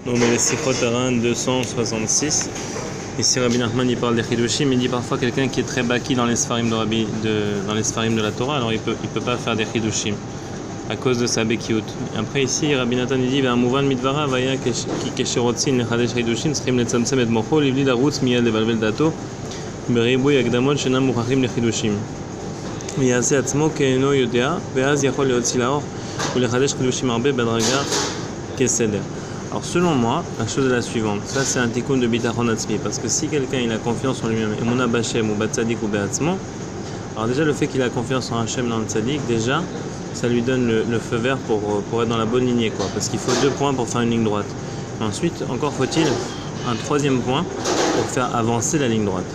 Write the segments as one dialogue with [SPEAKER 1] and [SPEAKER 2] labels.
[SPEAKER 1] Donc dans les Sichot Haran 266, ici Rabbi Nachman il parle des Chidushim, il dit parfois quelqu'un qui est très baki dans les Sfarim dans les Sfarim de la Torah, alors il peut pas faire des Chidushim à cause de sa bekiout. Après ici Rabbi Nathan il dit Mouvan midvara vaya ki kesherotzin lechadesh Chidushim tzrichim letzamtzem et mocho livli larutz miyad levalvel dato beribuy akdamot shenam muchachim lechidushim ויעשה עצמו כאינו יודע, ואז יכול להוציא לאור ולחדש חידושים הרבה בדרגה כסדר. Alors selon moi, la chose est la suivante. Ça c'est un tikkun de bitachon atzmi, parce que si quelqu'un il a confiance en lui-même, emuna b'Hashem ou batzadik ou be'atzmo, alors déjà le fait qu'il a confiance en Hachem dans le tzadik, déjà ça lui donne le feu vert pour être dans la bonne lignée, quoi, parce qu'il faut 2 points pour faire une ligne droite. Ensuite, encore faut-il un 3e point pour faire avancer la ligne droite.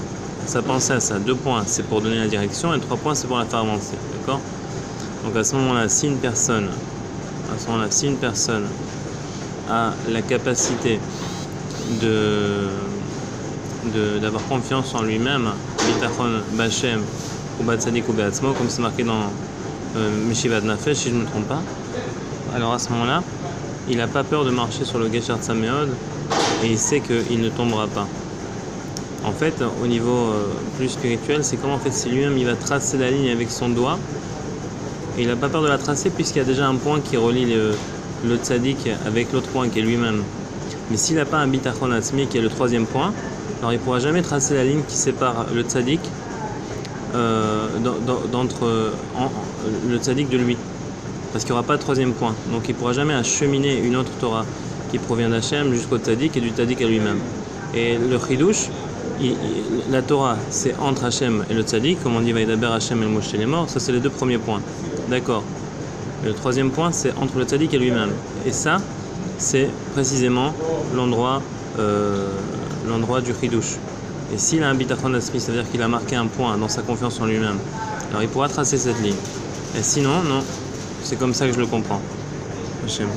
[SPEAKER 1] Ça pensait à ça, 2 points c'est pour donner la direction et 3 points c'est pour la faire avancer, d'accord? Donc à ce moment-là, si une personne a la capacité d'avoir confiance en lui-même, bitachon b'Hashem ou batzadik ou be'atzmo, comme c'est marqué dans Meshivat Nafesh, si je ne me trompe pas, alors à ce moment-là, il n'a pas peur de marcher sur le Gesher Tzameod et il sait qu'il ne tombera pas. En fait, au niveau plus spirituel, c'est comme en fait si lui-même il va tracer la ligne avec son doigt, et il n'a pas peur de la tracer puisqu'il y a déjà un point qui relie le tzaddik avec l'autre point qui est lui-même. Mais s'il n'a pas un bitachon atzmi qui est le 3e point, alors il ne pourra jamais tracer la ligne qui sépare le tzaddik le tzaddik de lui, parce qu'il n'y aura pas de 3e point. Donc il ne pourra jamais acheminer une autre Torah qui provient d'Hachem jusqu'au tzaddik et du tzaddik à lui-même. Et le chidush, la Torah, c'est entre Hachem et le tzaddik, comme on dit Vaidaber Hachem et le Moshe les morts, ça c'est les 2 premiers points. D'accord. Le 3e point, c'est entre le tzaddik et lui-même. Et ça, c'est précisément l'endroit du chidush. Et s'il a un bitachon atzmi, c'est-à-dire qu'il a marqué un point dans sa confiance en lui-même, alors il pourra tracer cette ligne. Et sinon, non. C'est comme ça que je le comprends. Hachem.